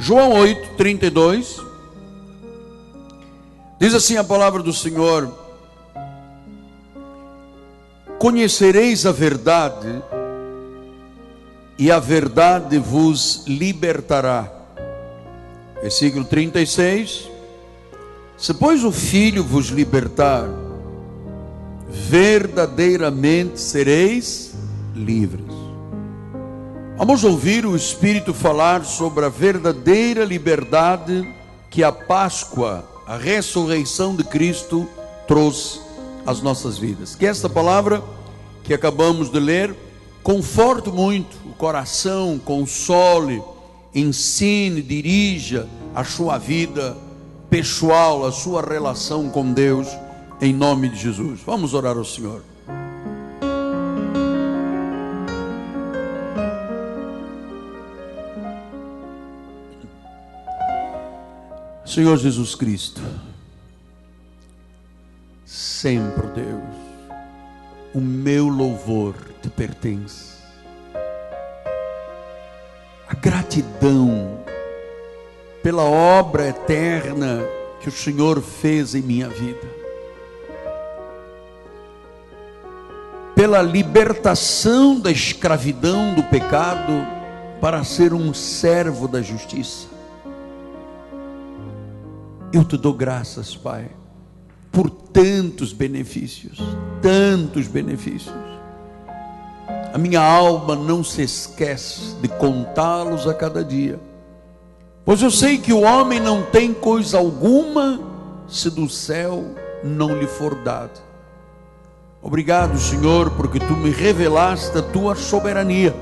João 8, 32, diz assim a palavra do Senhor: conhecereis a verdade, e a verdade vos libertará. Versículo 36, se pois o Filho vos libertar, verdadeiramente sereis livres. Vamos ouvir o Espírito falar sobre a verdadeira liberdade que a Páscoa, a ressurreição de Cristo, trouxe às nossas vidas. Que esta palavra que acabamos de ler conforte muito o coração, console, ensine, dirija a sua vida pessoal, a sua relação com Deus, em nome de Jesus. Vamos orar ao Senhor. Senhor Jesus Cristo, sempre, Deus, o meu louvor te pertence. A gratidão pela obra eterna que o Senhor fez em minha vida, pela libertação da escravidão do pecado para ser um servo da justiça. Eu te dou graças, Pai, por tantos benefícios, tantos benefícios. A minha alma não se esquece de contá-los a cada dia, pois eu sei que o homem não tem coisa alguma se do céu não lhe for dado. Obrigado, Senhor, porque tu me revelaste a tua soberania,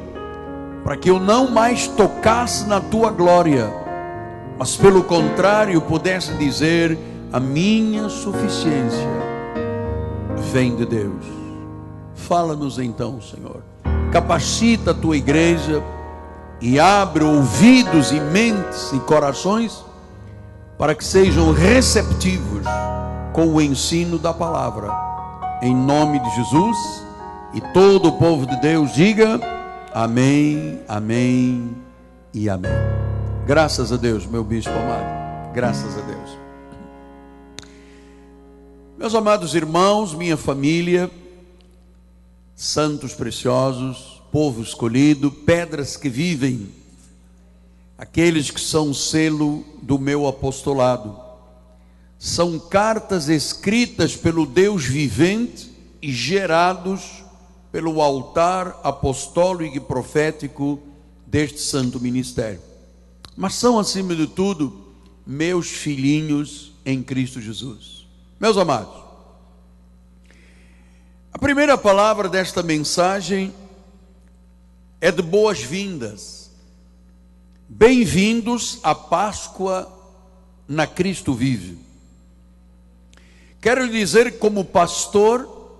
para que eu não mais tocasse na tua glória, mas pelo contrário pudesse dizer: a minha suficiência vem de Deus. Fala-nos então, Senhor, capacita a tua igreja e abre ouvidos e mentes e corações para que sejam receptivos com o ensino da palavra, em nome de Jesus. E todo o povo de Deus diga amém, amém e amém. Graças a Deus, meu bispo amado, graças a Deus. Meus amados irmãos, minha família, santos preciosos, povo escolhido, pedras que vivem, aqueles que são o selo do meu apostolado, são cartas escritas pelo Deus vivente e gerados pelo altar apostólico e profético deste santo ministério. Mas são, acima de tudo, meus filhinhos em Cristo Jesus. Meus amados, a primeira palavra desta mensagem é de boas-vindas. Bem-vindos à Páscoa na Cristo Vive. Quero lhe dizer, como pastor,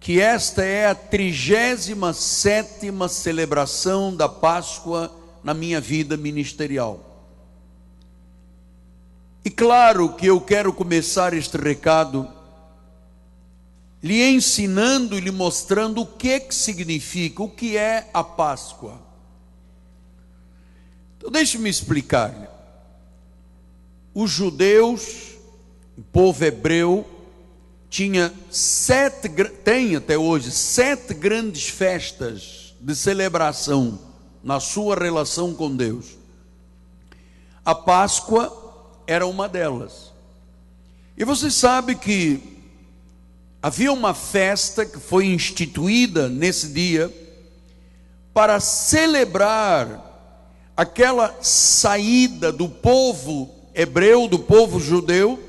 que esta é a 37ª celebração da Páscoa na minha vida ministerial. E claro que eu quero começar este recado lhe ensinando e lhe mostrando o que significa, o que é a Páscoa. Então deixe-me explicar-lhe. Os judeus, o povo hebreu, tem até hoje 7 grandes festas de celebração na sua relação com Deus. A Páscoa era uma delas. E você sabe que havia uma festa que foi instituída nesse dia para celebrar aquela saída do povo hebreu, do povo judeu,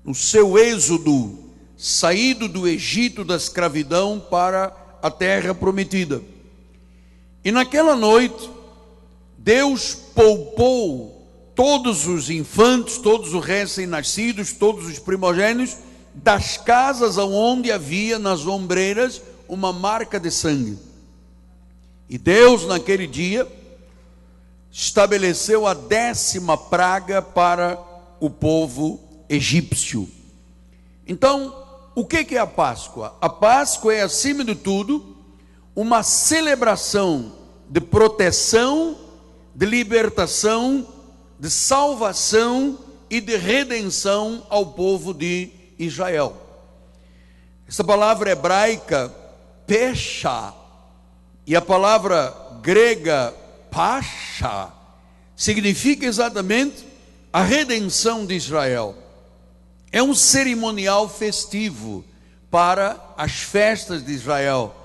no seu êxodo, saído do Egito da escravidão para a terra prometida. E naquela noite, Deus poupou todos os infantes, todos os recém-nascidos, todos os primogênitos, das casas onde havia nas ombreiras uma marca de sangue. E Deus naquele dia estabeleceu a 10ª praga para o povo egípcio. Então, o que é a Páscoa? A Páscoa é, acima de tudo, uma celebração de proteção, de libertação, de salvação e de redenção ao povo de Israel. Essa palavra hebraica, pesha, e a palavra grega, pasha, significa exatamente a redenção de Israel. É um cerimonial festivo para as festas de Israel,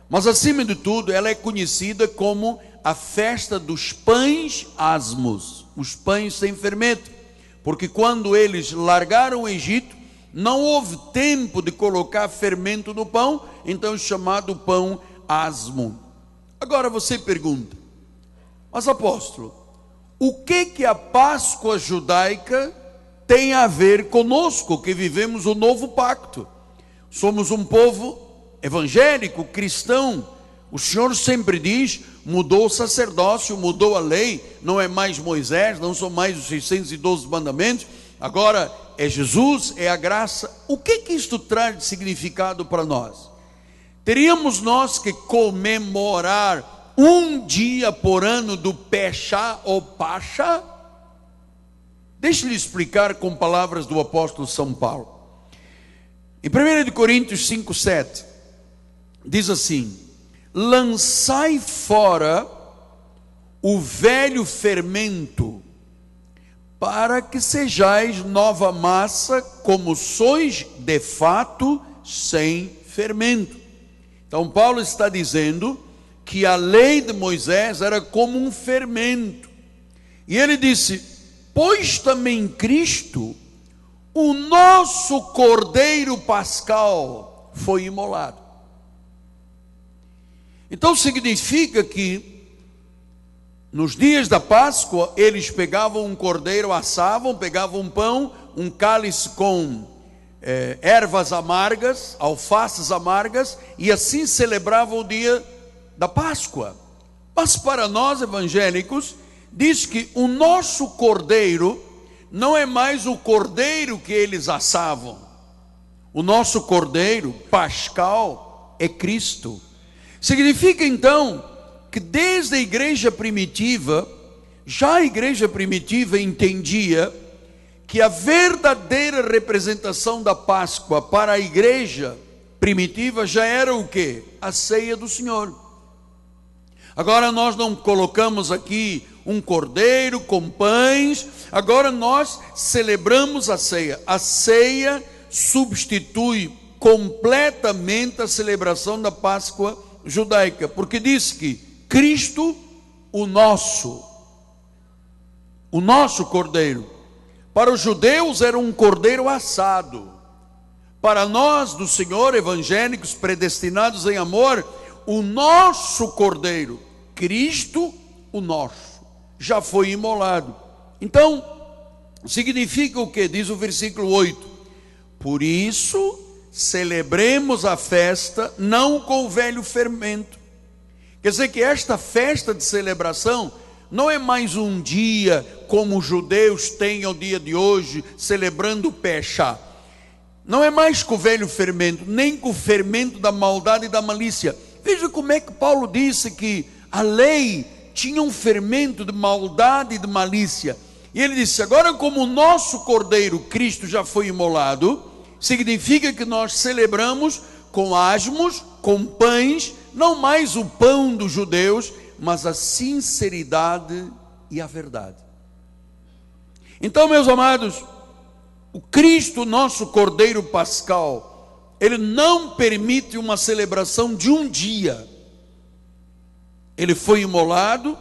mas acima de tudo ela é conhecida como a festa dos pães asmos, os pães sem fermento, porque quando eles largaram o Egito, não houve tempo de colocar fermento no pão, então é chamado pão asmo. Agora você pergunta, mas apóstolo, o que a Páscoa judaica tem a ver conosco que vivemos o novo pacto? Somos um povo evangélico, cristão. O Senhor sempre diz, mudou o sacerdócio, mudou a lei, não é mais Moisés, não são mais os 612 mandamentos, agora é Jesus, é a graça. O que isto traz de significado para nós? Teríamos nós que comemorar um dia por ano do Peshá ou Pascha? Deixe-lhe explicar com palavras do apóstolo São Paulo. Em 1 Coríntios 5:7, diz assim: lançai fora o velho fermento, para que sejais nova massa, como sois de fato sem fermento. Então Paulo está dizendo que a lei de Moisés era como um fermento, e ele disse: pois também Cristo, o nosso Cordeiro Pascal, foi imolado. Então significa que nos dias da Páscoa eles pegavam um cordeiro, assavam, pegavam um pão, um cálice com ervas amargas, alfaces amargas, e assim celebravam o dia da Páscoa. Mas para nós evangélicos, diz que o nosso cordeiro não é mais o cordeiro que eles assavam. O nosso cordeiro pascal é Cristo. Significa então que desde a igreja primitiva, já a igreja primitiva entendia que a verdadeira representação da Páscoa para a igreja primitiva já era o quê? A ceia do Senhor. Agora nós não colocamos aqui um cordeiro com pães, agora nós celebramos a ceia. A ceia substitui completamente a celebração da Páscoa judaica, porque diz que Cristo, o nosso cordeiro, para os judeus era um cordeiro assado, para nós do Senhor, evangélicos predestinados em amor, o nosso cordeiro, Cristo, o nosso, já foi imolado. Então, significa o que? Diz o versículo 8: por isso celebremos a festa não com o velho fermento. Quer dizer que esta festa de celebração não é mais um dia como os judeus têm ao dia de hoje, celebrando o Peshá. Não é mais com o velho fermento, nem com o fermento da maldade e da malícia. Veja como é que Paulo disse que a lei tinha um fermento de maldade e de malícia. E ele disse: agora, como o nosso cordeiro Cristo já foi imolado, significa que nós celebramos com asmos, com pães, não mais o pão dos judeus, mas a sinceridade e a verdade. Então, meus amados, o Cristo, nosso Cordeiro Pascal, ele não permite uma celebração de um dia. Ele foi imolado,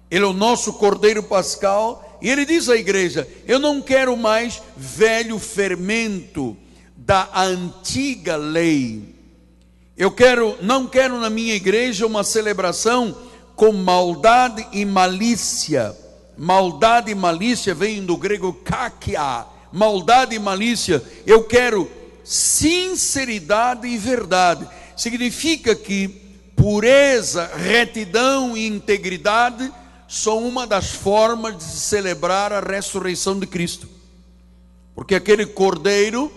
ele é o nosso Cordeiro Pascal, e ele diz à igreja: eu não quero mais velho fermento da antiga lei. Não quero na minha igreja uma celebração com maldade e malícia. Maldade e malícia vem do grego kakia, maldade e malícia. Eu quero sinceridade e verdade. Significa que pureza, retidão e integridade são uma das formas de se celebrar a ressurreição de Cristo. Porque aquele cordeiro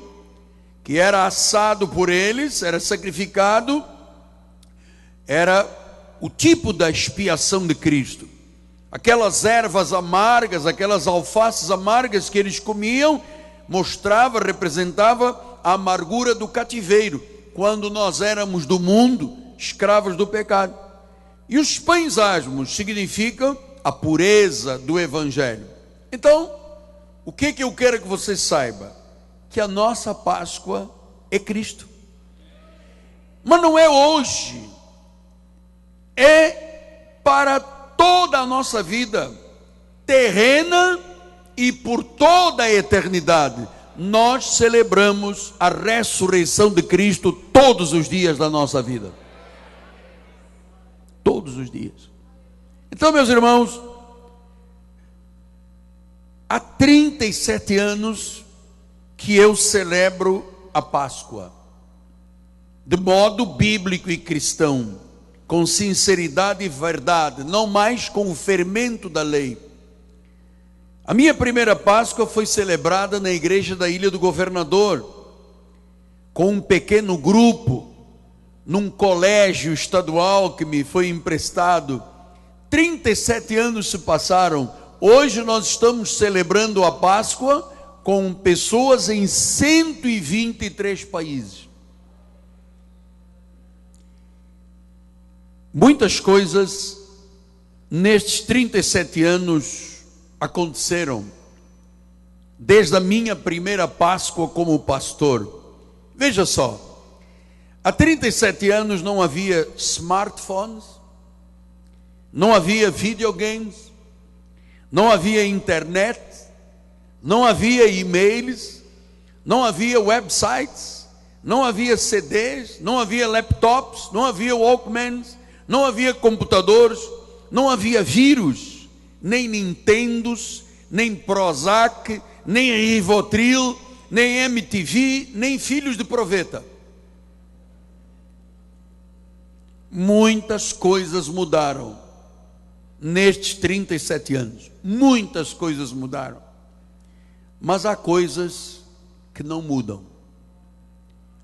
que era assado por eles, era sacrificado, era o tipo da expiação de Cristo. Aquelas ervas amargas, aquelas alfaces amargas que eles comiam, representava a amargura do cativeiro, quando nós éramos do mundo, escravos do pecado. E os pães asmos significam a pureza do Evangelho. Então, o que eu quero que você saiba? Que a nossa Páscoa é Cristo. Mas não é hoje, é para toda a nossa vida terrena e por toda a eternidade. Nós celebramos a ressurreição de Cristo todos os dias da nossa vida. Todos os dias. Então, meus irmãos, há 37 anos que eu celebro a Páscoa, de modo bíblico e cristão, com sinceridade e verdade, não mais com o fermento da lei. A minha primeira Páscoa foi celebrada na igreja da Ilha do Governador, com um pequeno grupo, num colégio estadual que me foi emprestado. 37 anos se passaram. Hoje nós estamos celebrando a Páscoa com pessoas em 123 países. Muitas coisas nestes 37 anos aconteceram, desde a minha primeira Páscoa como pastor. Veja só, há 37 anos não havia smartphones, não havia videogames, não havia internet, não havia e-mails, não havia websites, não havia CDs, não havia laptops, não havia Walkmans, não havia computadores, não havia vírus, nem Nintendos, nem Prozac, nem Rivotril, nem MTV, nem filhos de profeta. Muitas coisas mudaram nestes 37 anos. Muitas coisas mudaram. Mas há coisas que não mudam.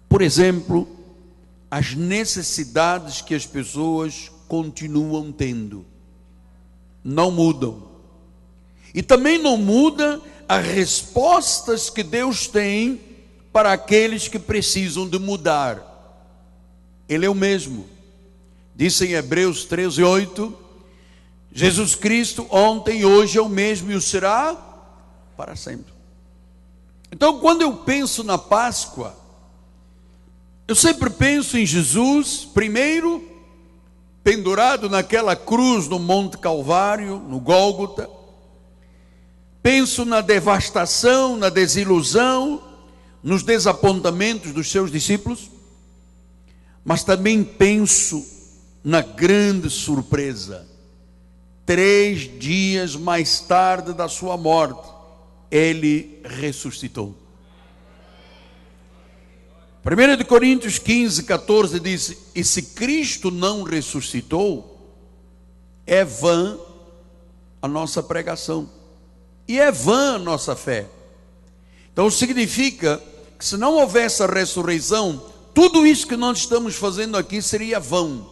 Por exemplo, as necessidades que as pessoas continuam tendo não mudam. E também não muda as respostas que Deus tem para aqueles que precisam de mudar. Ele é o mesmo. Diz em Hebreus 13:8, Jesus Cristo ontem, hoje é o mesmo e o será para sempre. Então, quando eu penso na Páscoa, eu sempre penso em Jesus, primeiro, pendurado naquela cruz no Monte Calvário, no Gólgota. Penso na devastação, na desilusão, nos desapontamentos dos seus discípulos, mas também penso na grande surpresa. 3 dias mais tarde da sua morte, ele ressuscitou. 1 Coríntios 15:14 diz: e se Cristo não ressuscitou, é vã a nossa pregação, e é vã a nossa fé. Então significa que se não houvesse a ressurreição, tudo isso que nós estamos fazendo aqui seria vão.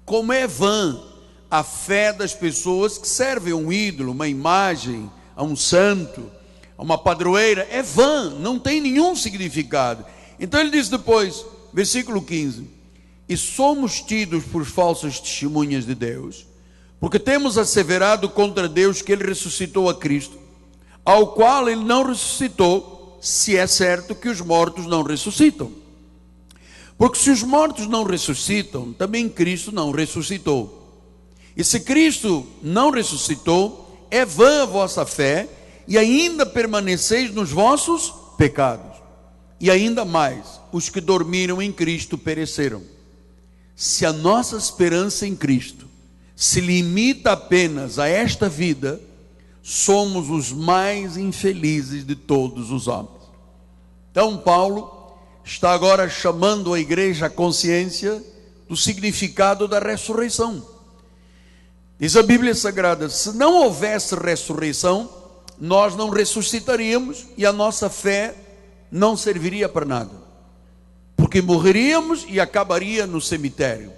Como é vã a fé das pessoas que servem a um ídolo, uma imagem, a um santo, a uma padroeira, é vã, não tem nenhum significado. Então ele diz depois, versículo 15: e somos tidos por falsas testemunhas de Deus, porque temos asseverado contra Deus que ele ressuscitou a Cristo, ao qual ele não ressuscitou, se é certo que os mortos não ressuscitam. Porque se os mortos não ressuscitam, também Cristo não ressuscitou. E se Cristo não ressuscitou, é vã a vossa fé, e ainda permaneceis nos vossos pecados. E ainda mais, os que dormiram em Cristo pereceram. Se a nossa esperança em Cristo se limita apenas a esta vida, somos os mais infelizes de todos os homens. Então Paulo está agora chamando a igreja à consciência do significado da ressurreição. Diz a Bíblia Sagrada: se não houvesse ressurreição, nós não ressuscitaríamos e a nossa fé não serviria para nada, porque morreríamos e acabaria no cemitério.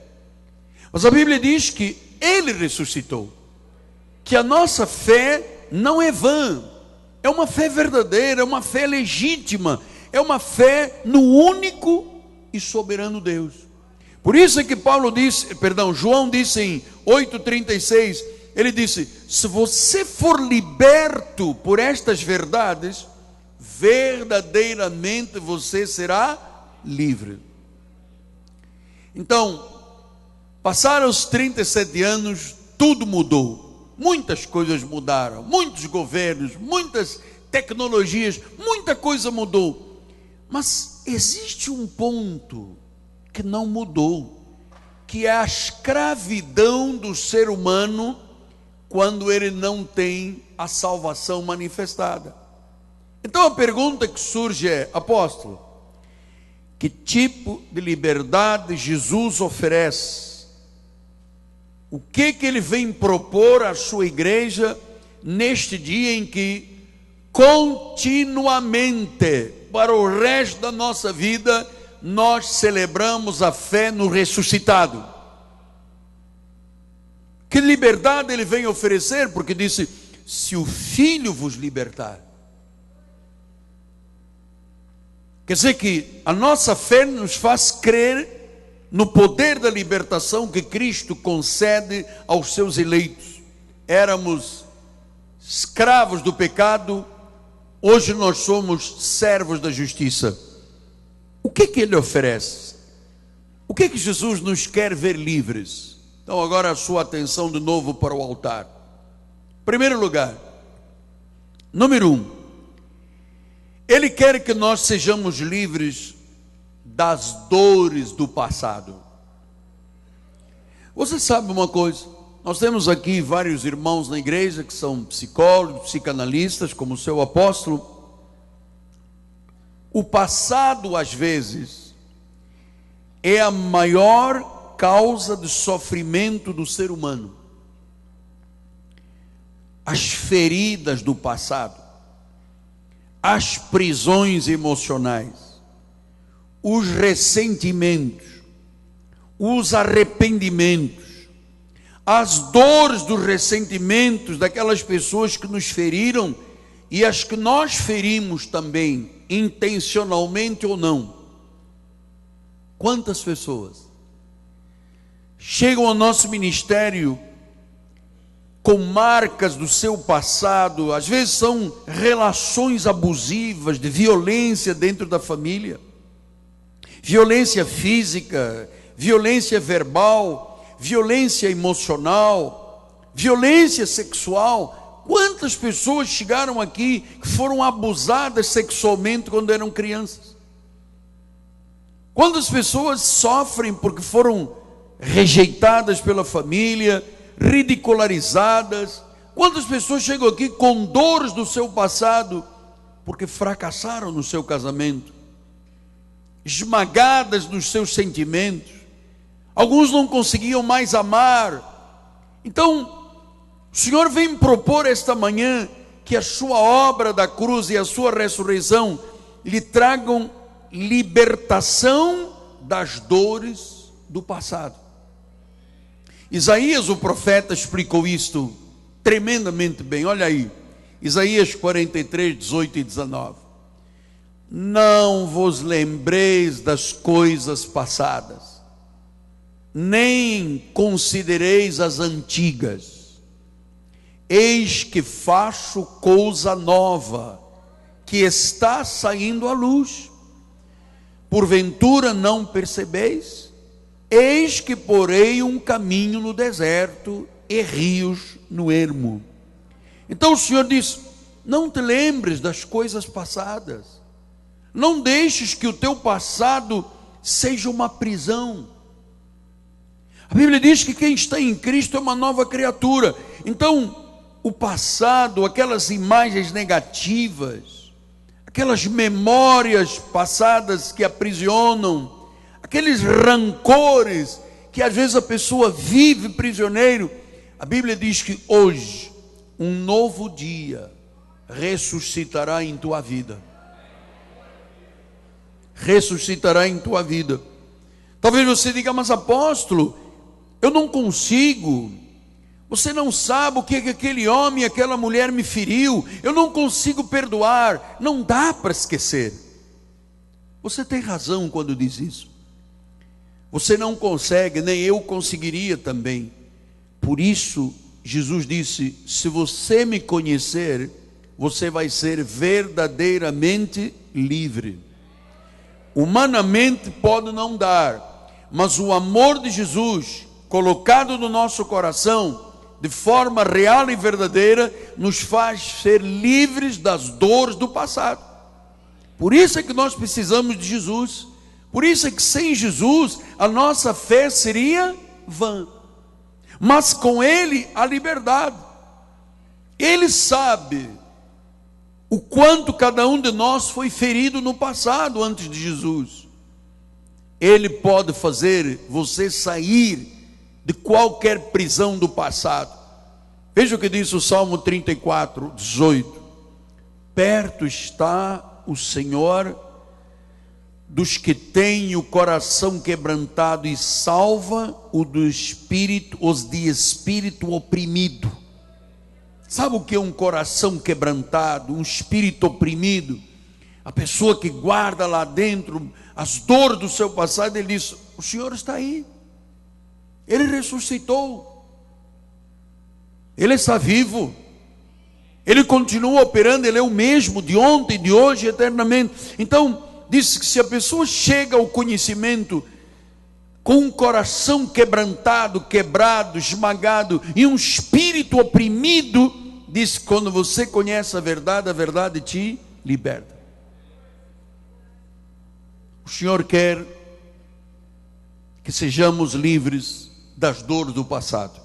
Mas a Bíblia diz que ele ressuscitou. que a nossa fé não é vã, é uma fé verdadeira, é uma fé legítima, é uma fé no único e soberano Deus. Por isso é que João disse em 8,36, ele disse: se você for liberto por estas verdades, verdadeiramente você será livre. Então, passaram os 37 anos, tudo mudou, muitas coisas mudaram, muitos governos, muitas tecnologias, muita coisa mudou, mas existe um ponto que não mudou, que é a escravidão do ser humano quando ele não tem a salvação manifestada. Então a pergunta que surge é: apóstolo, que tipo de liberdade Jesus oferece? O que ele vem propor à sua igreja neste dia em que continuamente, para o resto da nossa vida, nós celebramos a fé no ressuscitado? Que liberdade ele vem oferecer? Porque disse: se o Filho vos libertar. Quer dizer que a nossa fé nos faz crer no poder da libertação que Cristo concede aos seus eleitos. Éramos escravos do pecado, hoje nós somos servos da justiça. O que ele oferece? O que Jesus nos quer ver livres? Então agora a sua atenção de novo para o altar. Primeiro lugar, número 1, ele quer que nós sejamos livres das dores do passado. Você sabe uma coisa? Nós temos aqui vários irmãos na igreja que são psicólogos, psicanalistas, como o seu apóstolo. O passado, às vezes, é a maior causa de sofrimento do ser humano. As feridas do passado, as prisões emocionais, os ressentimentos, os arrependimentos, as dores dos ressentimentos daquelas pessoas que nos feriram e as que nós ferimos também, intencionalmente ou não. Quantas pessoas chegam ao nosso ministério com marcas do seu passado? Às vezes são relações abusivas, de violência dentro da família, violência física, violência verbal, violência emocional, violência sexual. Quantas pessoas chegaram aqui que foram abusadas sexualmente quando eram crianças? Quantas pessoas sofrem porque foram rejeitadas pela família, ridicularizadas? Quantas pessoas chegam aqui com dores do seu passado porque fracassaram no seu casamento, esmagadas nos seus sentimentos? Alguns não conseguiam mais amar. Então o Senhor vem propor esta manhã que a sua obra da cruz e a sua ressurreição lhe tragam libertação das dores do passado. Isaías, o profeta, explicou isto tremendamente bem. Olha aí, Isaías 43, 18 e 19. Não vos lembreis das coisas passadas, nem considereis as antigas. Eis que faço coisa nova, que está saindo à luz. Porventura não percebeis? Eis que porei um caminho no deserto e rios no ermo. Então o Senhor diz: não te lembres das coisas passadas. Não deixes que o teu passado seja uma prisão. A Bíblia diz que quem está em Cristo é uma nova criatura. Então o passado, aquelas imagens negativas, aquelas memórias passadas que aprisionam, aqueles rancores que às vezes a pessoa vive prisioneiro, a Bíblia diz que hoje um novo dia ressuscitará em tua vida. Ressuscitará em tua vida. Talvez você diga: mas apóstolo, eu não consigo. Você não sabe o que aquele homem, aquela mulher me feriu. Eu não consigo perdoar. Não dá para esquecer. Você tem razão quando diz isso. Você não consegue, nem eu conseguiria também. Por isso, Jesus disse: se você me conhecer, você vai ser verdadeiramente livre. Humanamente pode não dar, mas o amor de Jesus, colocado no nosso coração, de forma real e verdadeira, nos faz ser livres das dores do passado. Por isso é que nós precisamos de Jesus. Por isso é que sem Jesus a nossa fé seria vã. Mas com Ele a liberdade. Ele sabe o quanto cada um de nós foi ferido no passado antes de Jesus. Ele pode fazer você sair de qualquer prisão do passado. Veja o que diz o Salmo 34, 18. Perto está o Senhor dos que têm o coração quebrantado e salva os de espírito oprimido. Sabe o que é um coração quebrantado, um espírito oprimido? A pessoa que guarda lá dentro as dores do seu passado. Ele diz: o Senhor está aí, Ele ressuscitou, Ele está vivo, Ele continua operando, Ele é o mesmo de ontem, de hoje, eternamente. Então, diz que se a pessoa chega ao conhecimento com um coração quebrantado, quebrado, esmagado e um espírito oprimido, diz que quando você conhece a verdade te liberta. O Senhor quer que sejamos livres das dores do passado.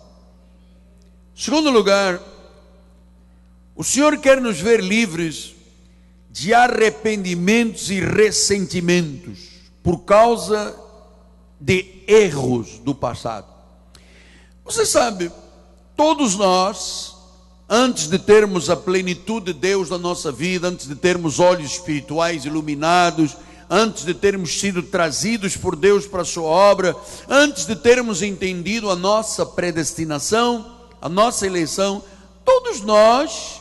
Segundo lugar, o Senhor quer nos ver livres de arrependimentos e ressentimentos por causa de erros do passado. Você sabe, todos nós, antes de termos a plenitude de Deus na nossa vida, antes de termos olhos espirituais iluminados, antes de termos sido trazidos por Deus para a sua obra, antes de termos entendido a nossa predestinação, a nossa eleição, todos nós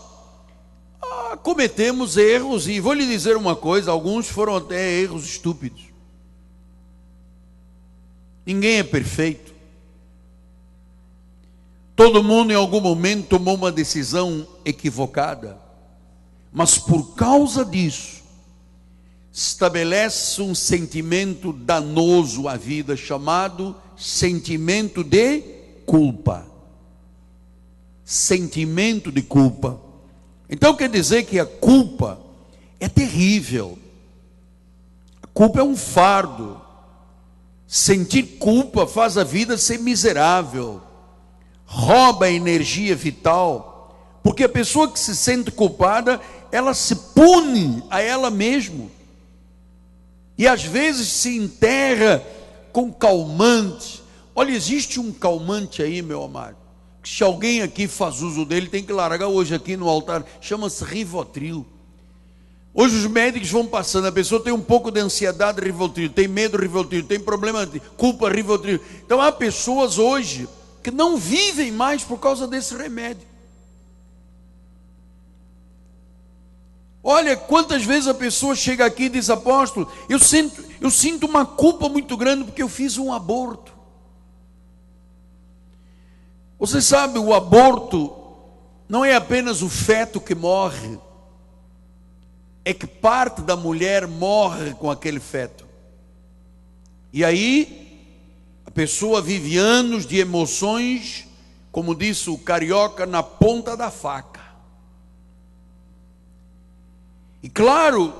cometemos erros. E vou lhe dizer uma coisa: alguns foram até erros estúpidos. Ninguém é perfeito. Todo mundo em algum momento tomou uma decisão equivocada, mas por causa disso estabelece um sentimento danoso à vida, chamado sentimento de culpa. Sentimento de culpa. Então quer dizer que a culpa é terrível. A culpa é um fardo. Sentir culpa faz a vida ser miserável, rouba a energia vital, porque a pessoa que se sente culpada, ela se pune a ela mesma, e às vezes se enterra com calmante. Olha, existe um calmante aí, meu amado, que se alguém aqui faz uso dele, tem que largar hoje aqui no altar, chama-se Rivotril. Hoje os médicos vão passando, a pessoa tem um pouco de ansiedade, Rivotril, tem medo, Rivotril, tem problema de culpa, Rivotril. Então há pessoas hoje que não vivem mais por causa desse remédio. Olha, quantas vezes a pessoa chega aqui e diz: apóstolo, eu sinto uma culpa muito grande porque eu fiz um aborto. Você sabe, o aborto não é apenas o feto que morre, é que parte da mulher morre com aquele feto. E aí a pessoa vive anos de emoções, como disse o carioca, na ponta da faca. E claro,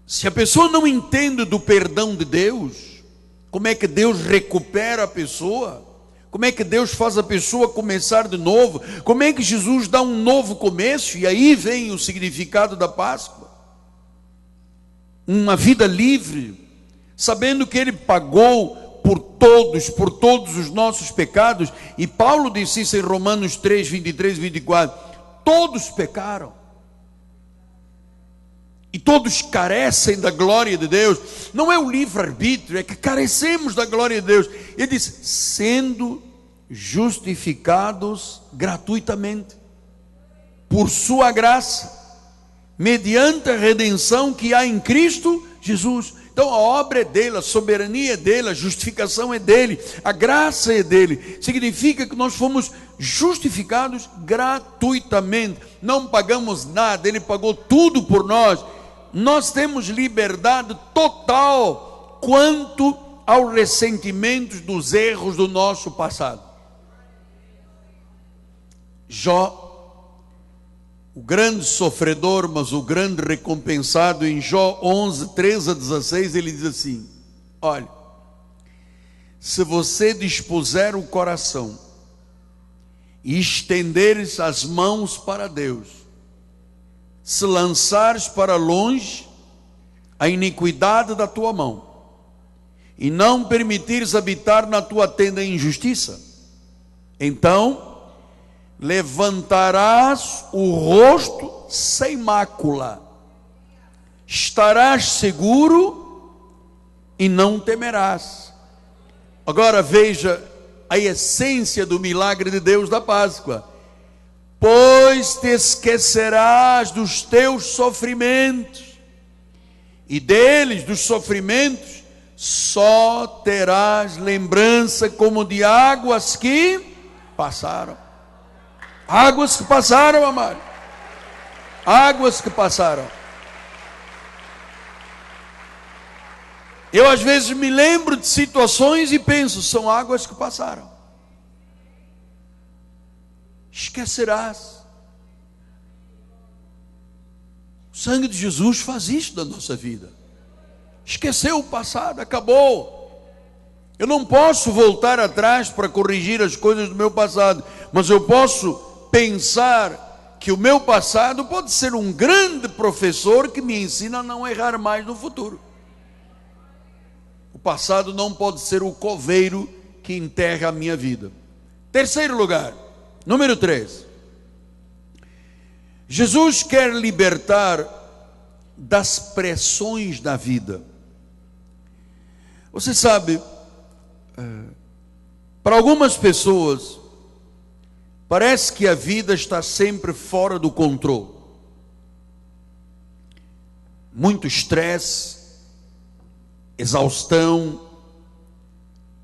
se a pessoa não entende do perdão de Deus, como é que Deus recupera a pessoa? Como é que Deus faz a pessoa começar de novo? Como é que Jesus dá um novo começo? E aí vem o significado da Páscoa. Uma vida livre, sabendo que Ele pagou por todos os nossos pecados. E Paulo disse isso em Romanos 3, 23 e 24. Todos pecaram. E todos carecem da glória de Deus. Não é o livre-arbítrio, é que carecemos da glória de Deus. Ele diz: sendo justificados gratuitamente, por sua graça, mediante a redenção que há em Cristo Jesus. Então a obra é dele, a soberania é dele, a justificação é dele, a graça é dele. Significa que nós fomos justificados gratuitamente, não pagamos nada, ele pagou tudo por nós. Nós temos liberdade total quanto aos ressentimentos dos erros do nosso passado. Jó, o grande sofredor, mas o grande recompensado, em Jó 11, 13 a 16, ele diz assim: olha, se você dispuser o coração e estenderes as mãos para Deus, se lançares para longe a iniquidade da tua mão, e não permitires habitar na tua tenda a injustiça, então levantarás o rosto sem mácula, estarás seguro e não temerás. Agora veja a essência do milagre de Deus da Páscoa: pois te esquecerás dos teus sofrimentos, e deles, dos sofrimentos, só terás lembrança como de águas que passaram. Águas que passaram, amado. Águas que passaram. Eu às vezes me lembro de situações e penso, são águas que passaram. Esquecerás. O sangue de Jesus faz isso na nossa vida. Esqueceu o passado, acabou. Eu não posso voltar atrás para corrigir as coisas do meu passado, mas eu posso pensar que o meu passado pode ser um grande professor que me ensina a não errar mais no futuro. O passado não pode ser o coveiro que enterra a minha vida. Terceiro lugar, número 3. Jesus quer libertar das pressões da vida. Você sabe, para algumas pessoas, parece que a vida está sempre fora do controle. Muito estresse, exaustão,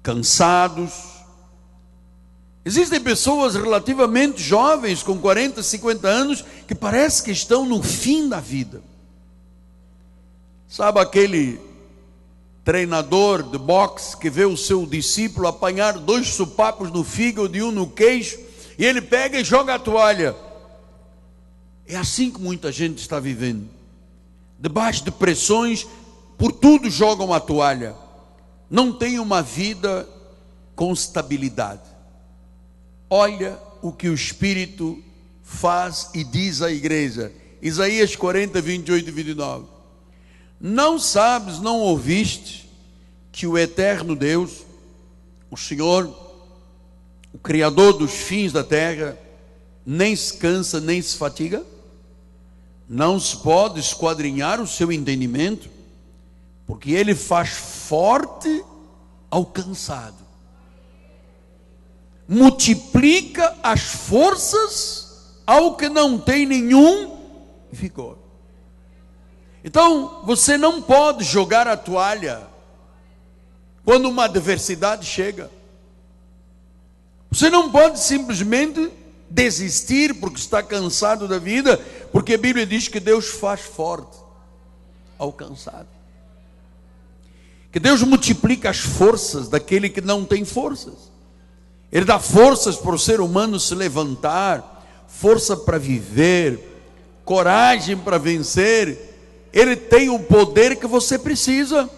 cansados. Existem pessoas relativamente jovens, com 40, 50 anos, que parece que estão no fim da vida. Sabe aquele treinador de boxe que vê o seu discípulo apanhar 2 sopapos no fígado e um no queixo, e ele pega e joga a toalha? É assim que muita gente está vivendo. Debaixo de pressões, por tudo jogam a toalha. Não tem uma vida com estabilidade. Olha o que o Espírito faz e diz à igreja. Isaías 40, 28 e 29. Não sabes, não ouviste que o eterno Deus, o Senhor, o Criador dos fins da terra, nem se cansa, nem se fatiga? Não se pode esquadrinhar o seu entendimento, porque Ele faz forte ao cansado, multiplica as forças ao que não tem nenhum vigor. Então, você não pode jogar a toalha quando uma adversidade chega. Você não pode simplesmente desistir porque está cansado da vida, porque a Bíblia diz que Deus faz forte ao cansado, que Deus multiplica as forças daquele que não tem forças. Ele dá forças para o ser humano se levantar, força para viver, coragem para vencer. Ele tem o poder que você precisa.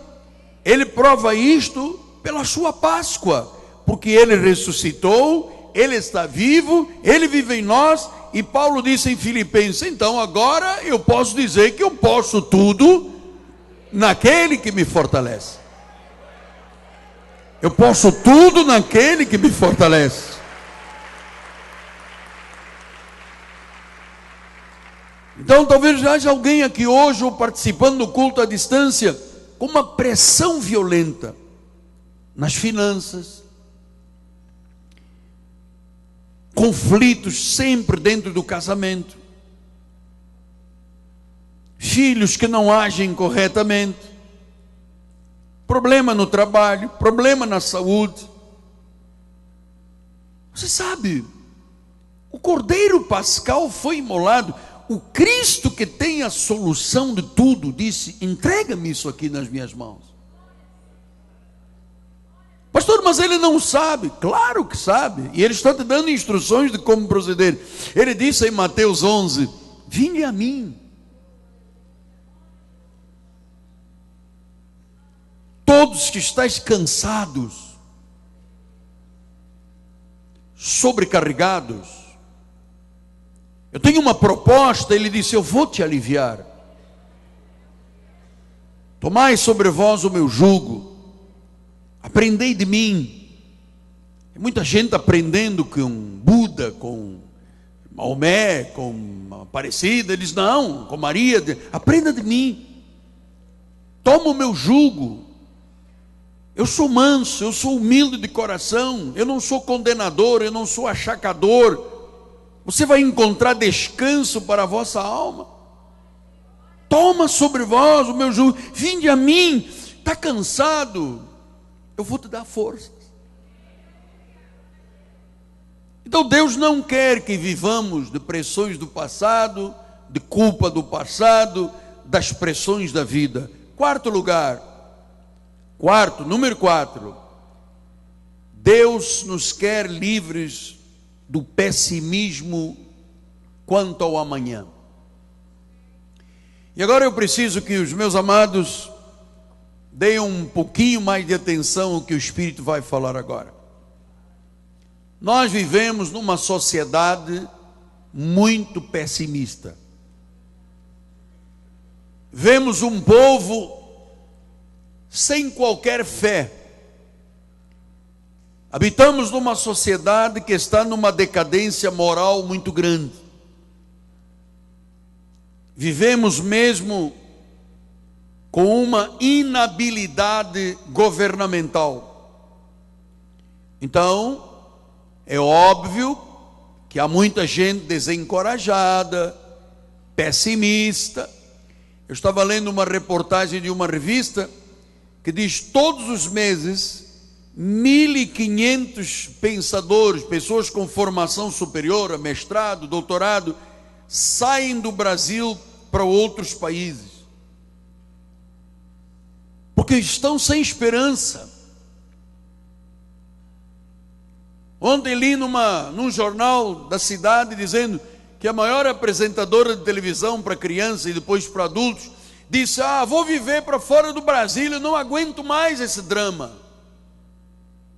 Ele prova isto pela sua Páscoa, porque Ele ressuscitou, Ele está vivo, Ele vive em nós. E Paulo disse em Filipenses: então agora eu posso dizer que eu posso tudo naquele que me fortalece. Eu posso tudo naquele que me fortalece. Então talvez haja alguém aqui hoje, ou participando do culto à distância, com uma pressão violenta nas finanças, conflitos sempre dentro do casamento, filhos que não agem corretamente, problema no trabalho, problema na saúde. Você sabe, o Cordeiro Pascal foi imolado. O Cristo que tem a solução de tudo disse: entrega-me isso aqui nas minhas mãos. Pastor, mas ele não sabe. Claro que sabe, e ele está te dando instruções de como proceder. Ele disse em Mateus 11: vinde a mim, todos que estáis cansados, sobrecarregados, eu tenho uma proposta. Ele disse: eu vou te aliviar. Tomai sobre vós o meu jugo, aprendei de mim. Tem muita gente aprendendo com Buda, com Maomé, com Aparecida. Eles não, com Maria. Aprenda de mim, toma o meu jugo. Eu sou manso, eu sou humilde de coração, eu não sou condenador, eu não sou achacador. Você vai encontrar descanso para a vossa alma. Toma sobre vós o meu jugo, vinde a mim. Está cansado? Eu vou te dar forças. Então Deus não quer que vivamos de pressões do passado, de culpa do passado, das pressões da vida. Número 4, Deus nos quer livres do pessimismo quanto ao amanhã. E agora eu preciso que os meus amados deem um pouquinho mais de atenção ao que o Espírito vai falar agora. Nós vivemos numa sociedade muito pessimista. Vemos um povo sem qualquer fé. Habitamos numa sociedade que está numa decadência moral muito grande. Vivemos mesmo com uma inabilidade governamental. Então, é óbvio que há muita gente desencorajada, pessimista. Eu estava lendo uma reportagem de uma revista que diz: todos os meses 1.500 pensadores, pessoas com formação superior, mestrado, doutorado, saem do Brasil para outros países, porque estão sem esperança. Ontem li num jornal da cidade dizendo que a maior apresentadora de televisão para crianças e depois para adultos disse: vou viver para fora do Brasil, eu não aguento mais esse drama.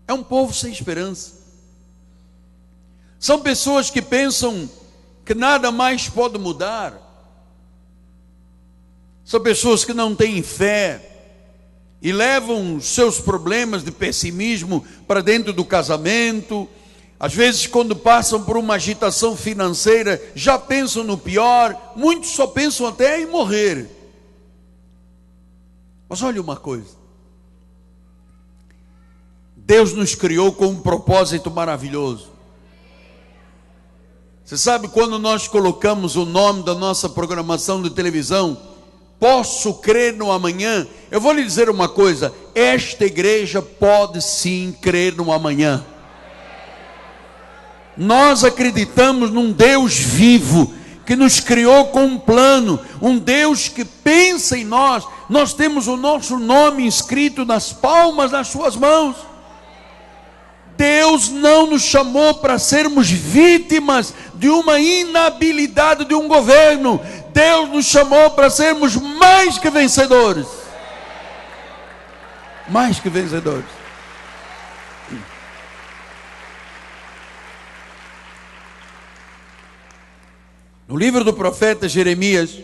É um povo sem esperança. São pessoas que pensam que nada mais pode mudar. São pessoas que não têm fé e levam os seus problemas de pessimismo para dentro do casamento. Às vezes, quando passam por uma agitação financeira, já pensam no pior. Muitos só pensam até em morrer. Mas olha uma coisa: Deus nos criou com um propósito maravilhoso. Você sabe, quando nós colocamos o nome da nossa programação de televisão, Posso Crer no Amanhã, eu vou lhe dizer uma coisa: esta igreja pode sim crer no amanhã. Nós acreditamos num Deus vivo, que nos criou com um plano, um Deus que pensa em nós. Nós temos o nosso nome escrito nas palmas das suas mãos. Deus não nos chamou para sermos vítimas de uma inabilidade de um governo. Deus nos chamou para sermos mais que vencedores. Mais que vencedores. No livro do profeta Jeremias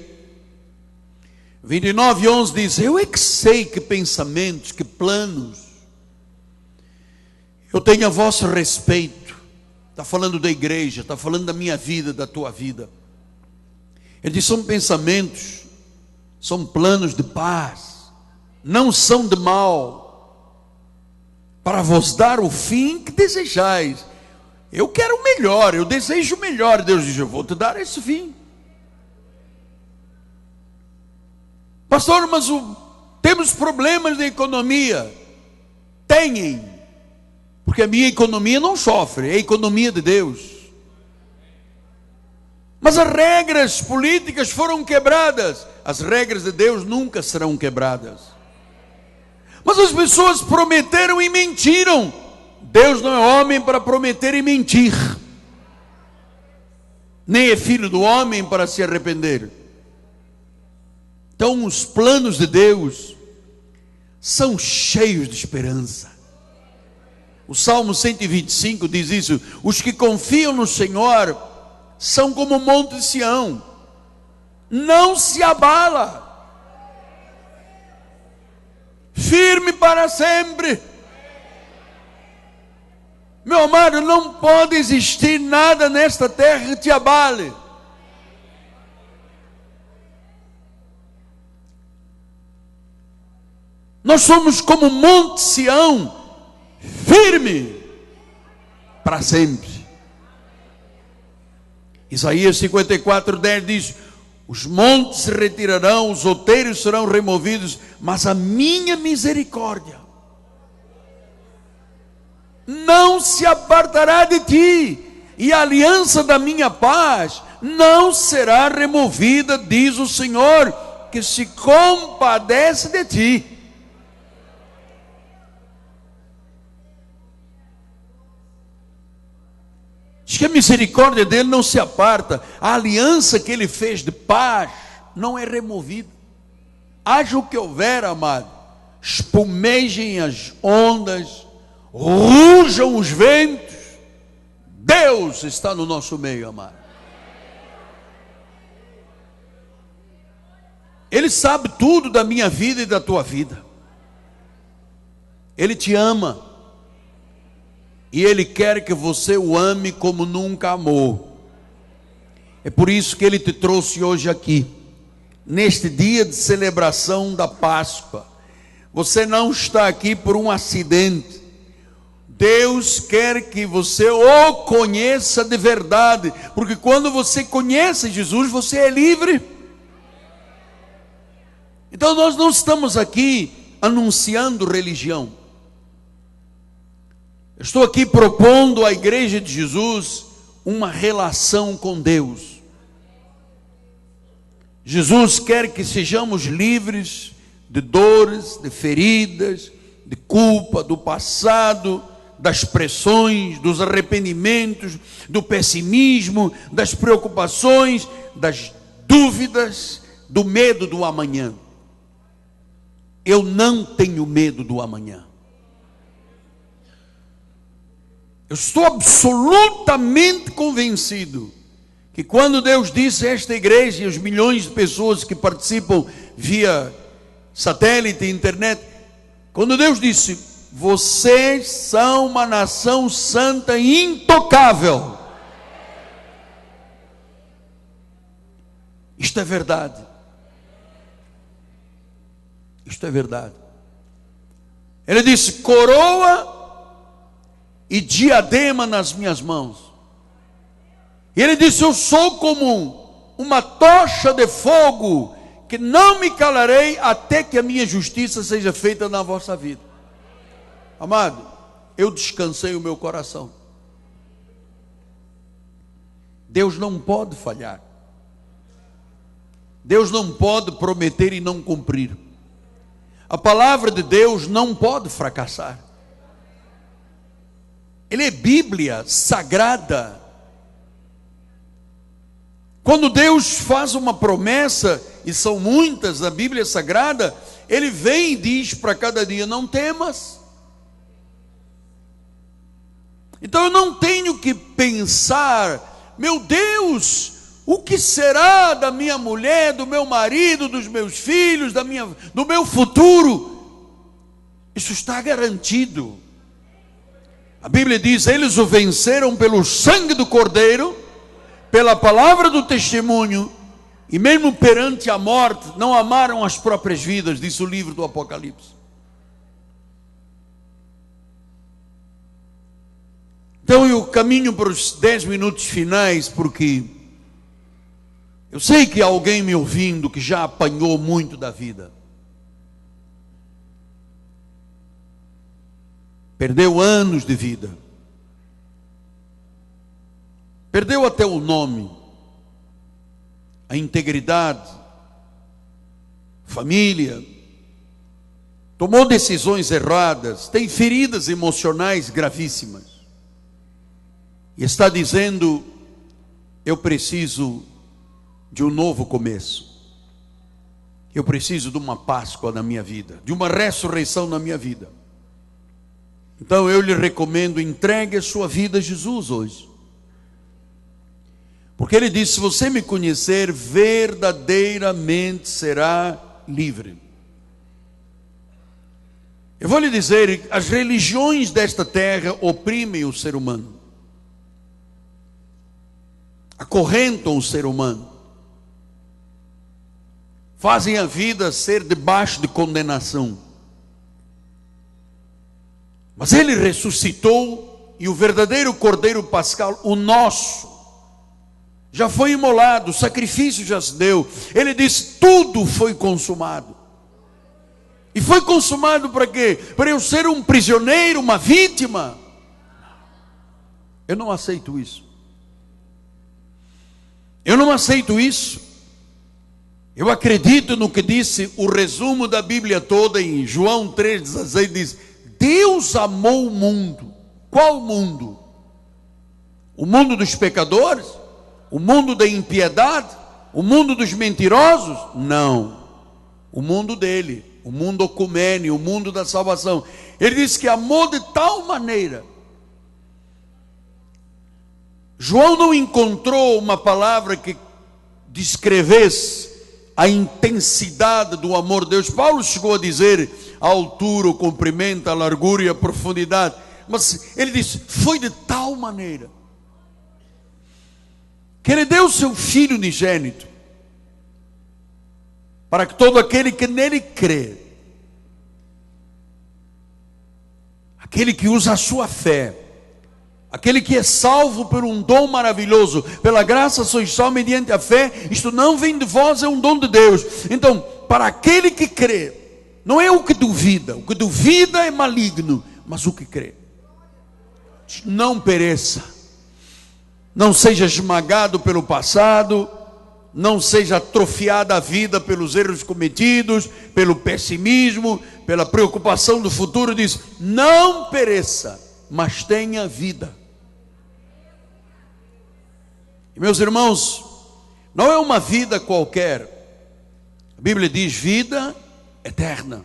29:11 diz: eu é que sei que pensamentos, que planos eu tenho a vosso respeito. Está falando da igreja, está falando da minha vida, da tua vida. Ele diz: são pensamentos, são planos de paz, não são de mal, para vos dar o fim que desejais. Eu quero o melhor, eu desejo o melhor. Deus diz: eu vou te dar esse vinho. Pastor, mas temos problemas de economia. Tem, porque a minha economia não sofre, é a economia de Deus. Mas as regras políticas foram quebradas. As regras de Deus nunca serão quebradas. Mas as pessoas prometeram e mentiram. Deus não é homem para prometer e mentir, nem é filho do homem para se arrepender. Então os planos de Deus são cheios de esperança. O Salmo 125 diz isso: os que confiam no Senhor são como o monte de Sião, não se abala, firme para sempre. Meu amado, não pode existir nada nesta terra que te abale. Nós somos como o monte Sião, firme para sempre. Isaías 54:10 diz: os montes se retirarão, os outeiros serão removidos, mas a minha misericórdia não se apartará de ti, e a aliança da minha paz não será removida, diz o Senhor, que se compadece de ti. Diz que a misericórdia dele não se aparta, a aliança que ele fez de paz não é removida. Haja o que houver, amado, espumejem as ondas, rujam os ventos, Deus está no nosso meio, amado. Ele sabe tudo da minha vida e da tua vida. Ele te ama. E Ele quer que você o ame como nunca amou. É por isso que Ele te trouxe hoje aqui, neste dia de celebração da Páscoa. Você não está aqui por um acidente. Deus quer que você o conheça de verdade, porque quando você conhece Jesus, você é livre. Então nós não estamos aqui anunciando religião. Eu estou aqui propondo à Igreja de Jesus uma relação com Deus. Jesus quer que sejamos livres de dores, de feridas, de culpa, do passado, das pressões, dos arrependimentos, do pessimismo, das preocupações, das dúvidas, do medo do amanhã. Eu não tenho medo do amanhã. Eu estou absolutamente convencido que quando Deus disse a esta igreja e os milhões de pessoas que participam via satélite, internet, quando Deus disse: vocês são uma nação santa e intocável. Isto é verdade. Isto é verdade. Ele disse: coroa e diadema nas minhas mãos. E ele disse: eu sou como uma tocha de fogo, que não me calarei até que a minha justiça seja feita na vossa vida. Amado, eu descansei o meu coração. Deus não pode falhar. Deus não pode prometer e não cumprir. A palavra de Deus não pode fracassar. Ele é Bíblia sagrada. Quando Deus faz uma promessa, e são muitas na Bíblia Sagrada, Ele vem e diz para cada dia: não temas. Então eu não tenho que pensar: meu Deus, o que será da minha mulher, do meu marido, dos meus filhos, do meu futuro? Isso está garantido. A Bíblia diz: eles o venceram pelo sangue do Cordeiro, pela palavra do testemunho, e mesmo perante a morte, não amaram as próprias vidas, diz o livro do Apocalipse. Então eu caminho para os 10 minutos finais, porque eu sei que há alguém me ouvindo que já apanhou muito da vida. Perdeu anos de vida. Perdeu até o nome, a integridade, família. Tomou decisões erradas, tem feridas emocionais gravíssimas. E está dizendo: eu preciso de um novo começo. Eu preciso de uma Páscoa na minha vida, de uma ressurreição na minha vida. Então eu lhe recomendo, entregue a sua vida a Jesus hoje. Porque ele disse: se você me conhecer, verdadeiramente será livre. Eu vou lhe dizer, as religiões desta terra oprimem o ser humano, acorrentam o ser humano, fazem a vida ser debaixo de condenação. Mas ele ressuscitou, e o verdadeiro Cordeiro Pascal, o nosso, já foi imolado, o sacrifício já se deu. Ele disse: tudo foi consumado. E foi consumado para quê? Para eu ser um prisioneiro, uma vítima? Eu não aceito isso. Eu não aceito isso. Eu acredito no que disse o resumo da Bíblia toda em João 3,16, diz: Deus amou o mundo. Qual mundo? O mundo dos pecadores? O mundo da impiedade? O mundo dos mentirosos? Não. O mundo dele, o mundo ecumêneo, o mundo da salvação. Ele disse que amou de tal maneira. João não encontrou uma palavra que descrevesse a intensidade do amor de Deus. Paulo chegou a dizer a altura, o comprimento, a largura e a profundidade. Mas ele disse: foi de tal maneira que ele deu o seu Filho unigênito, para que todo aquele que nele crê, aquele que usa a sua fé, aquele que é salvo por um dom maravilhoso, pela graça sois só mediante a fé, isto não vem de vós, é um dom de Deus. Então, para aquele que crê, não é o que duvida é maligno, mas o que crê. Não pereça, não seja esmagado pelo passado, não seja atrofiada a vida pelos erros cometidos, pelo pessimismo, pela preocupação do futuro. Diz: não pereça, mas tenha vida. E meus irmãos, não é uma vida qualquer. A Bíblia diz vida eterna.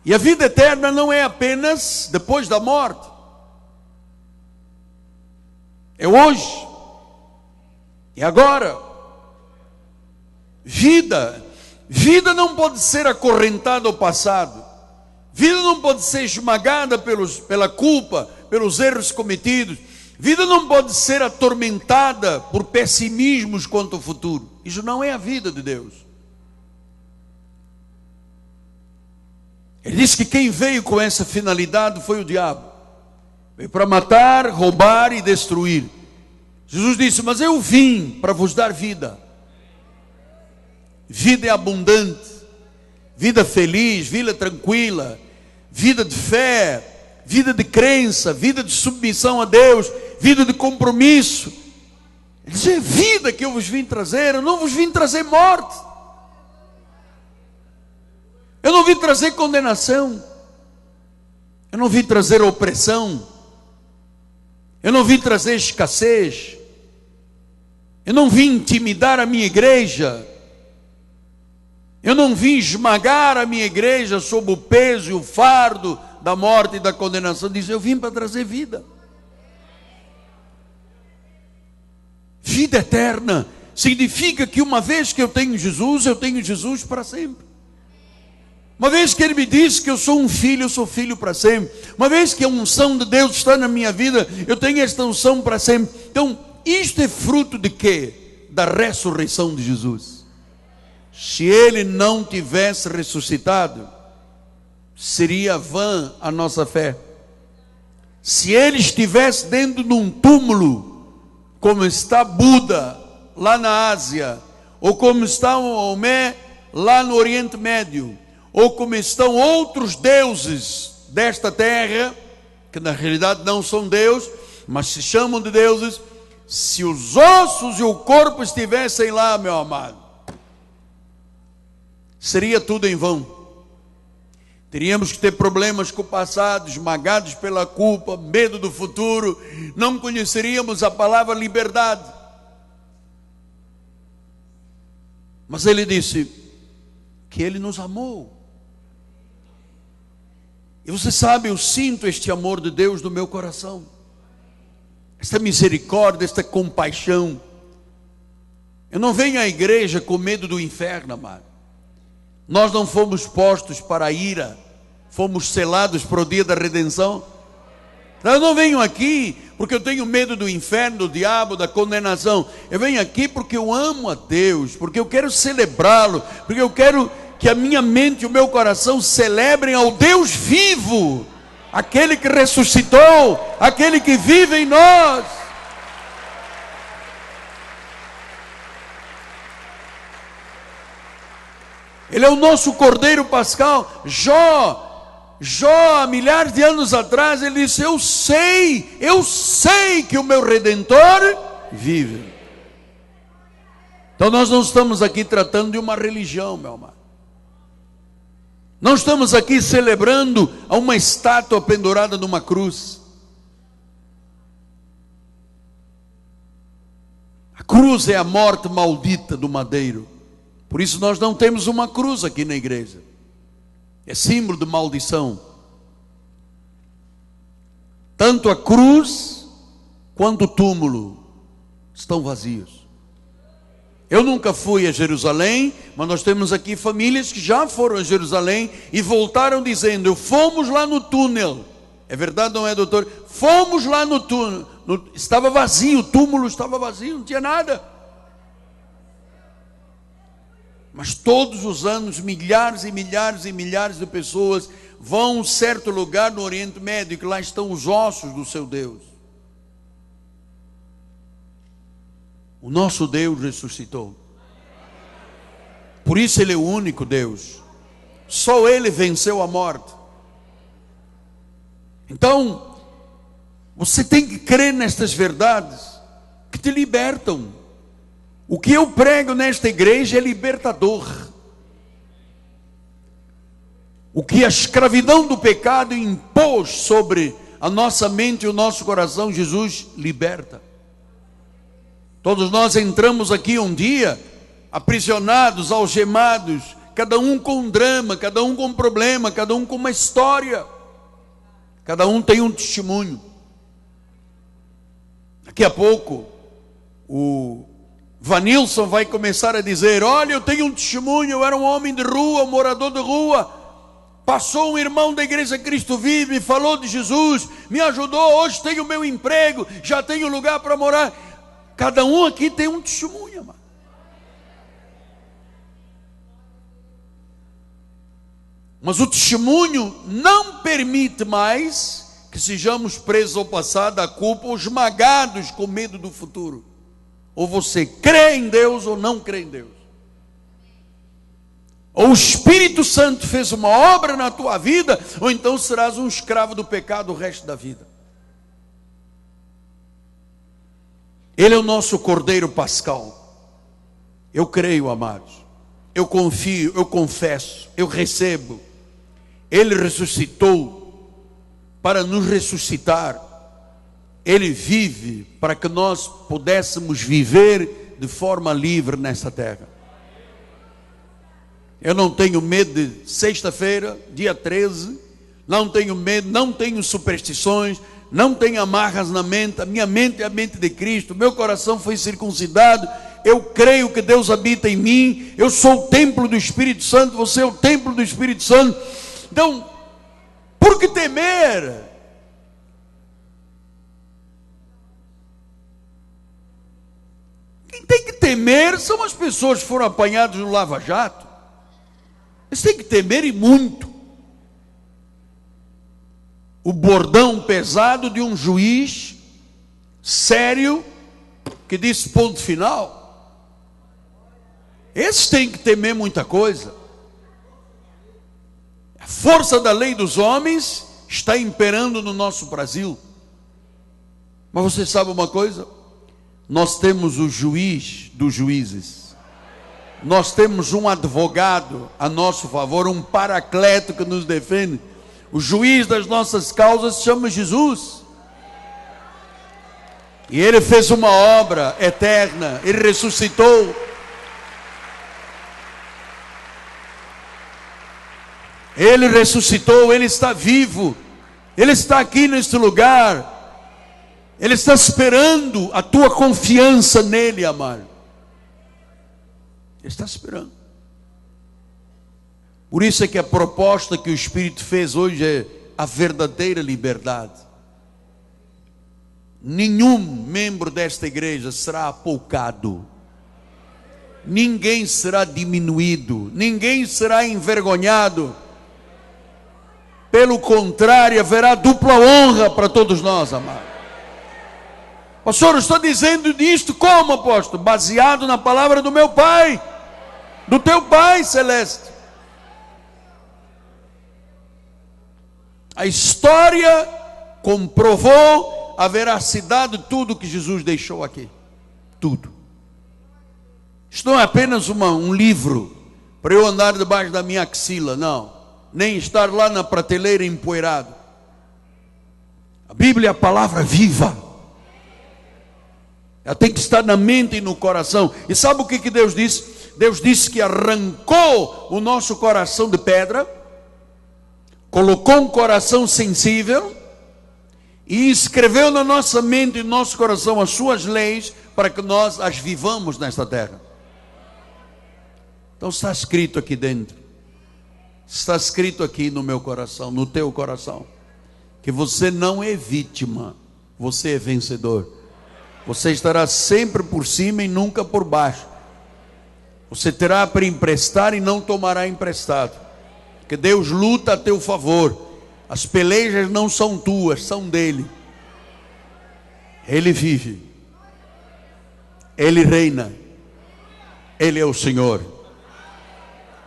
E a vida eterna não é apenas depois da morte. É hoje. E agora. Vida não pode ser acorrentada ao passado. Vida não pode ser esmagada pela culpa, pelos erros cometidos. Vida não pode ser atormentada por pessimismos quanto ao futuro. Isso não é a vida de Deus. Ele diz que quem veio com essa finalidade foi o diabo. Veio para matar, roubar e destruir. Jesus disse: mas eu vim para vos dar vida. Vida abundante, vida feliz, vida tranquila, vida de fé, vida de crença, vida de submissão a Deus, vida de compromisso. Ele diz: é vida que eu vos vim trazer, eu não vos vim trazer morte, eu não vim trazer condenação, eu não vim trazer opressão, eu não vim trazer escassez, eu não vim intimidar a minha igreja, eu não vim esmagar a minha igreja sob o peso e o fardo da morte e da condenação. Diz: eu vim para trazer vida. Vida eterna significa que uma vez que eu tenho Jesus para sempre. Uma vez que Ele me disse que eu sou um filho, eu sou filho para sempre. Uma vez que a unção de Deus está na minha vida, eu tenho esta unção para sempre. Então, isto é fruto de quê? Da ressurreição de Jesus. Se Ele não tivesse ressuscitado, seria vã a nossa fé, Se ele estivesse dentro de um túmulo, como está Buda lá na Ásia, ou como está o Maomé lá no Oriente Médio, ou como estão outros deuses desta terra, que na realidade não são Deus, mas se chamam de deuses, se os ossos e o corpo estivessem lá, meu amado, seria tudo em vão. Teríamos que ter problemas com o passado, esmagados pela culpa, medo do futuro, não conheceríamos a palavra liberdade. Mas ele disse que ele nos amou. E você sabe, eu sinto este amor de Deus no meu coração, esta misericórdia, esta compaixão. Eu não venho à igreja com medo do inferno, amado. Nós não fomos postos para a ira, fomos selados para o dia da redenção. Eu não venho aqui porque eu tenho medo do inferno, do diabo, da condenação. Eu venho aqui porque eu amo a Deus, porque eu quero celebrá-lo, porque eu quero que a minha mente e o meu coração celebrem ao Deus vivo, aquele que ressuscitou, aquele que vive em nós. Ele é o nosso Cordeiro Pascal. Jó, há milhares de anos atrás, ele disse: eu sei que o meu Redentor vive. Então nós não estamos aqui tratando de uma religião, meu amado. Não estamos aqui celebrando a uma estátua pendurada numa cruz. A cruz é a morte maldita do madeiro. Por isso nós não temos uma cruz aqui na igreja. É símbolo de maldição. Tanto a cruz quanto o túmulo estão vazios. Eu nunca fui a Jerusalém, mas nós temos aqui famílias que já foram a Jerusalém e voltaram dizendo: fomos lá no túnel. É verdade ou não é, doutor? Fomos lá no túnel. Estava vazio, o túmulo estava vazio, não tinha nada. Mas todos os anos, milhares e milhares e milhares de pessoas vão a um certo lugar no Oriente Médio, que lá estão os ossos do seu Deus. O nosso Deus ressuscitou. Por isso Ele é o único Deus. Só Ele venceu a morte. Então, você tem que crer nestas verdades que te libertam. O que eu prego nesta igreja é libertador. O que a escravidão do pecado impôs sobre a nossa mente e o nosso coração, Jesus liberta. Todos nós entramos aqui um dia aprisionados, algemados, cada um com um drama, cada um com um problema, cada um com uma história. Cada um tem um testemunho. Daqui a pouco o Vanilson vai começar a dizer: olha, eu tenho um testemunho, eu era um homem de rua, um morador de rua, passou um irmão da igreja Cristo Vive, me falou de Jesus, me ajudou, hoje tenho meu emprego, já tenho lugar para morar. Cada um aqui tem um testemunho, mano. Mas o testemunho não permite mais que sejamos presos ao passado, à culpa, ou esmagados com medo do futuro. Ou você crê em Deus ou não crê em Deus. Ou o Espírito Santo fez uma obra na tua vida, ou então serás um escravo do pecado o resto da vida. Ele é o nosso Cordeiro Pascal. Eu creio, amados. Eu confio, eu confesso, eu recebo. Ele ressuscitou para nos ressuscitar. Ele vive para que nós pudéssemos viver de forma livre nesta terra. Eu não tenho medo de sexta-feira, dia 13, não tenho medo, não tenho superstições, não tenho amarras na mente. A minha mente é a mente de Cristo, meu coração foi circuncidado, eu creio que Deus habita em mim, eu sou o templo do Espírito Santo, você é o templo do Espírito Santo. Então, por que temer? Quem tem que temer são as pessoas que foram apanhadas no Lava Jato. Eles têm que temer e muito. o bordão pesado de um juiz sério que disse ponto final. Esses têm que temer muita coisa. A força da lei dos homens está imperando no nosso Brasil. Mas você sabe uma coisa? Nós temos o juiz dos juízes. Nós temos um advogado a nosso favor, um paracleto que nos defende. O juiz das nossas causas se chama Jesus. E ele fez uma obra eterna, ele ressuscitou. Ele ressuscitou, ele está vivo. Ele está aqui neste lugar. Ele está esperando a tua confiança nele, amado. Ele está esperando. Por isso é que a proposta que o Espírito fez hoje é a verdadeira liberdade. Nenhum membro desta igreja será apoucado. Ninguém será diminuído. Ninguém será envergonhado. Pelo contrário, haverá dupla honra para todos nós, amados. Pastor, eu estou dizendo isto como, apóstolo? Baseado na palavra do meu Pai, do teu Pai celeste. A história comprovou a veracidade de tudo que Jesus deixou aqui. Tudo. Isto não é apenas um livro para eu andar debaixo da minha axila, não. Nem estar lá na prateleira empoeirado. A Bíblia é a palavra viva. Ela tem que estar na mente e no coração. E sabe o que Deus disse? Deus disse que arrancou o nosso coração de pedra, colocou um coração sensível e escreveu na nossa mente e no nosso coração as suas leis para que nós as vivamos nesta terra. Então está escrito aqui dentro, está escrito aqui no meu coração, no teu coração, que você não é vítima, você é vencedor. Você estará sempre por cima e nunca por baixo. Você terá para emprestar e não tomará emprestado. Porque Deus luta a teu favor. As pelejas não são tuas, são dele. Ele vive. Ele reina. Ele é o Senhor.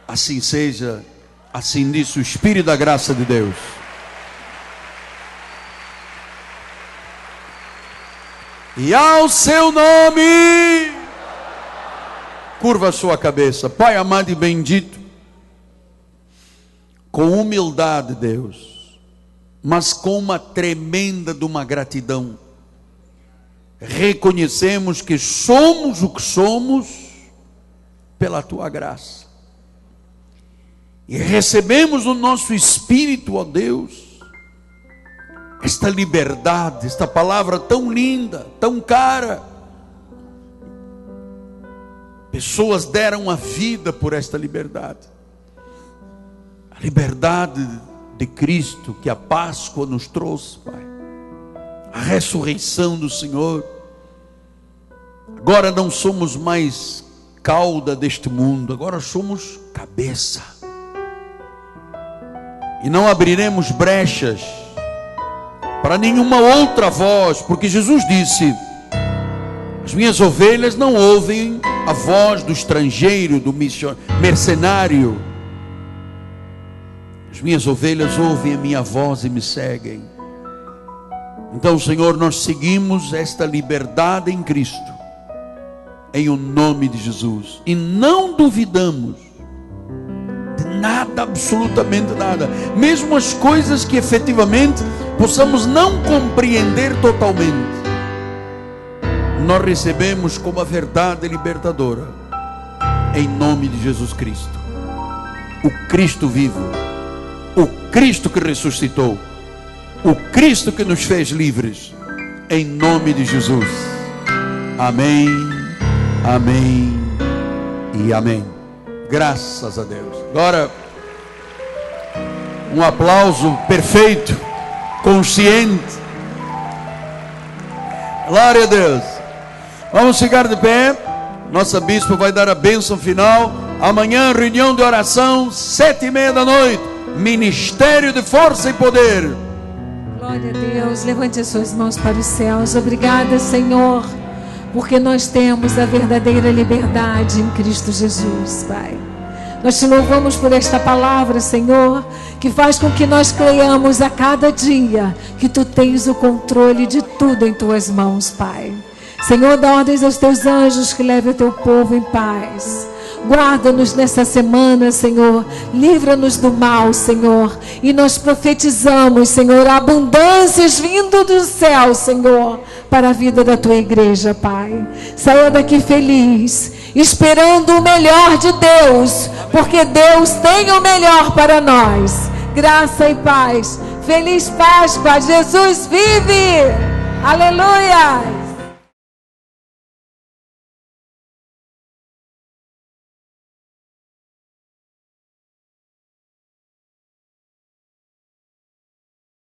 Assim seja, assim disse o Espírito da graça de Deus. E ao seu nome, curva a sua cabeça. Pai amado e bendito, com humildade, Deus, mas com uma tremenda de uma gratidão, reconhecemos que somos o que somos pela tua graça. E recebemos no nosso espírito, ó Deus, esta liberdade, esta palavra tão linda, tão cara. Pessoas deram a vida por esta liberdade. A liberdade de Cristo que a Páscoa nos trouxe, Pai. A ressurreição do Senhor. Agora não somos mais cauda deste mundo, agora somos cabeça. E não abriremos brechas para nenhuma outra voz, porque Jesus disse: as minhas ovelhas não ouvem a voz do estrangeiro, do mercenário. As minhas ovelhas ouvem a minha voz e me seguem. Então, Senhor, nós seguimos esta liberdade em Cristo, em o nome de Jesus, e não duvidamos de nada, absolutamente nada, mesmo as coisas que efetivamente possamos não compreender totalmente, nós recebemos como a verdade libertadora, em nome de Jesus Cristo, o Cristo vivo, o Cristo que ressuscitou, o Cristo que nos fez livres, em nome de Jesus. Amém, amém e amém. Graças a Deus. Agora, um aplauso perfeito, consciente. Glória a Deus. Vamos ficar de pé. Nossa bispa vai dar a bênção final. Amanhã, reunião de oração, 7:30 da noite. Ministério de força e poder. Glória a Deus. Levante as suas mãos para os céus. Obrigada, Senhor, porque nós temos a verdadeira liberdade em Cristo Jesus, Pai. Nós te louvamos por esta palavra, Senhor, que faz com que nós creiamos a cada dia que Tu tens o controle de tudo em Tuas mãos, Pai. Senhor, dá ordens aos Teus anjos que levem o Teu povo em paz. Guarda-nos nessa semana, Senhor. Livra-nos do mal, Senhor. E nós profetizamos, Senhor, abundâncias vindo do céu, Senhor, para a vida da Tua igreja, Pai. Saia daqui feliz, esperando o melhor de Deus, porque Deus tem o melhor para nós. Graça e paz. Feliz Páscoa. Jesus vive. Aleluia.